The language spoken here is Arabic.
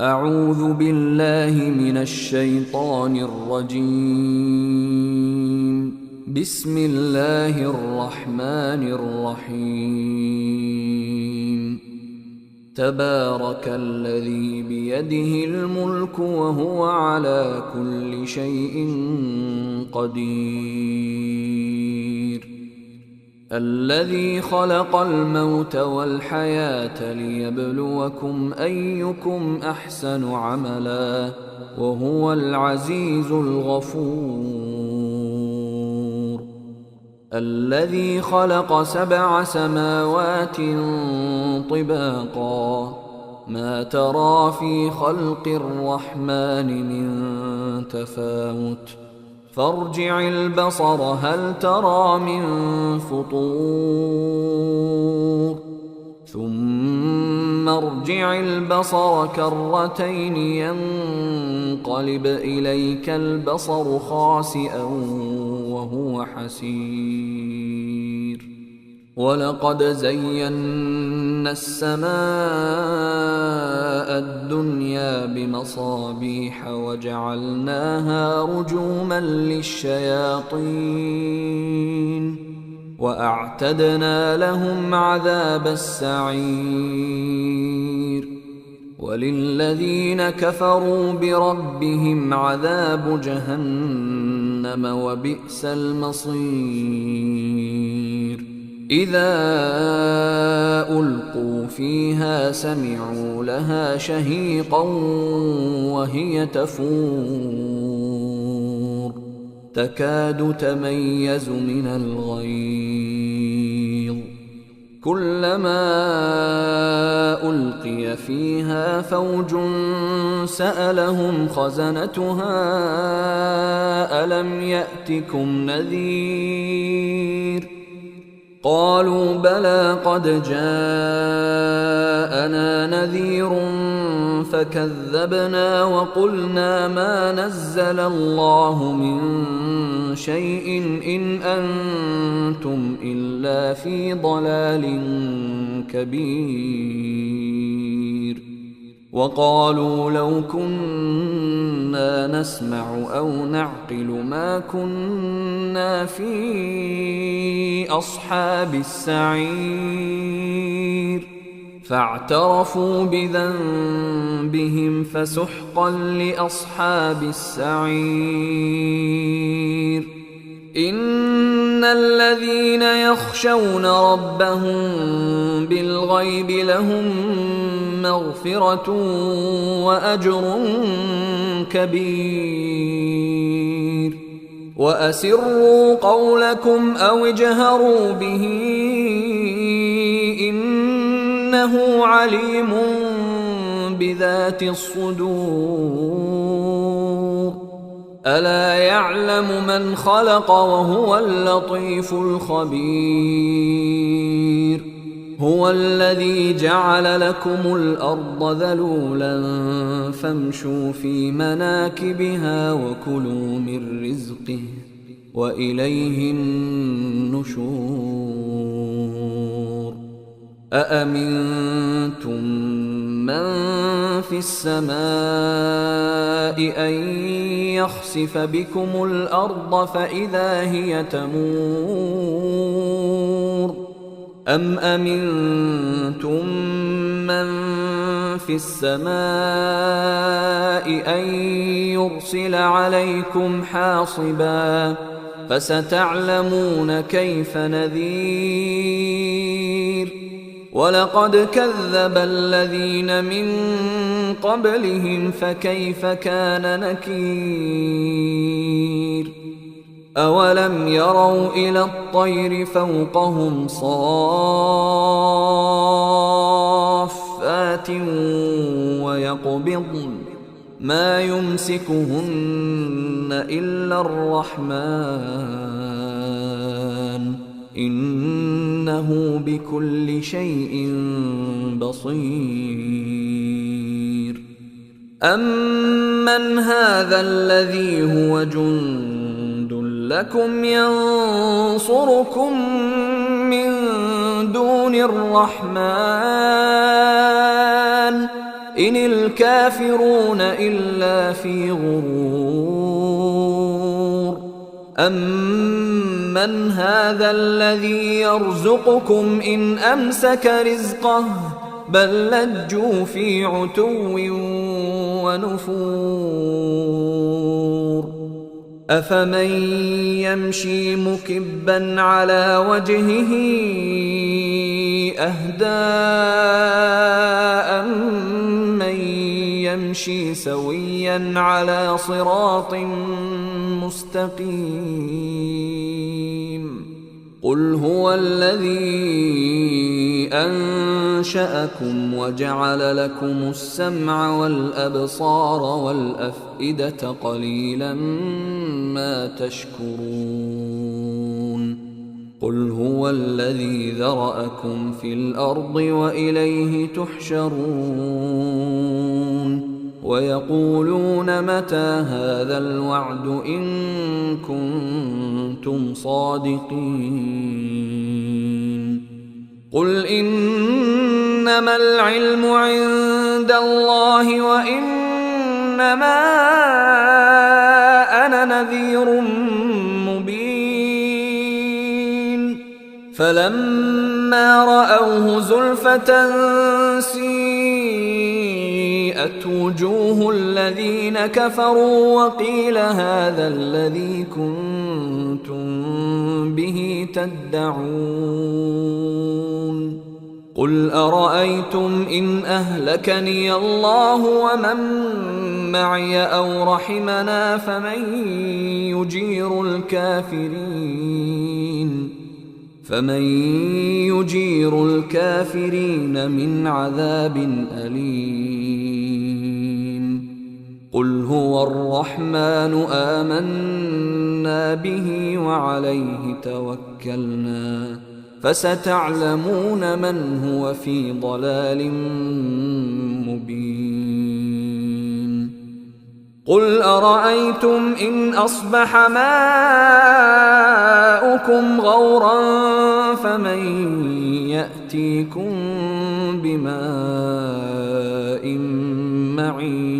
أعوذ بالله من الشيطان الرجيم. بسم الله الرحمن الرحيم. تبارك الذي بيده الملك وهو على كل شيء قدير. الذي خلق الموت والحياة ليبلوكم أيكم أحسن عملا وهو العزيز الغفور. الذي خلق 7 سماوات طباقا ما ترى في خلق الرحمن من تفاوت فارجع البصر هل ترى من فطور ثم ارجع البصر كرتين ينقلب إليك البصر خاسئا وهو حسير. ولقد زينا السماء الدنيا بمصابيح وجعلناها رجوما للشياطين وأعتدنا لهم عذاب السعير. وللذين كفروا بربهم عذاب جهنم وبئس المصير. إذا ألقوا فيها سمعوا لها شهيقا وهي تفور تكاد تميز من الغيظ كلما ألقي فيها فوج سألهم خزنتها ألم يأتكم نذير قالوا بلى قد جاءنا نذير فكذبنا وقلنا ما نزل الله من شيء إن أنتم إلا في ضلال كبير. وقالوا لو كنا نسمع أو نعقل ما كنا في أصحاب السعير فاعترفوا بذنبهم فسحقا لأصحاب السعير. إن الذين يخشون ربهم بالغيب لهم مغفرة وأجر كبير. وأسروا قولكم أو اجهروا به إنه عليم بذات الصدور. ألا يعلم من خلق وهو اللطيف الخبير. هو الذي جعل لكم الأرض ذلولا فامشوا في مناكبها وكلوا من رزقه وإليه النشور. أأمنتم من في السماء أن يخسف بكم الأرض فإذا هي تمور أم أمنتم من في السماء أن يرسل عليكم حاصبا فستعلمون كيف نذير. ولقد كذب الذين من قبلهم فكيف كان نكير. أولم يروا إلى الطير فوقهم صافات ويقبضن ما يمسكهن إلا الرحمن إنه بكل شيء بصير. أمن هذا الذي هو جند لكم ينصركم من دون الرحمن إن الكافرون إلا في غرور. أمن هذا الذي يرزقكم إن أمسك رزقه بل لجوا في عتو ونفور. أفمن يمشي مكبا على وجهه أهدى أمن يمشي سويا على صراط مستقيم. قل هو الذي أنشأكم وجعل لكم السمع والأبصار والأفئدة قليلا ما تشكرون. قل هو الذي ذرأكم في الأرض وإليه تحشرون. ويقولون متى هذا الوعد إن كنتم صادقين. قل إنما العلم عند الله وإنما أنا نذير مبين. فلما رأوه زلفة سيئت وجوه الذين كفروا وقيل هذا الذي كنتم به تدعون. قل أرأيتم إن أهلكني الله ومن معي أو رحمنا فمن يجير الكافرين من عذاب أليم. قل هو الرحمن آمنا به وعليه توكلنا فستعلمون من هو في ضلال مبين. قل أرأيتم إن أصبح ماؤكم غورا فمن يأتيكم بماء معين.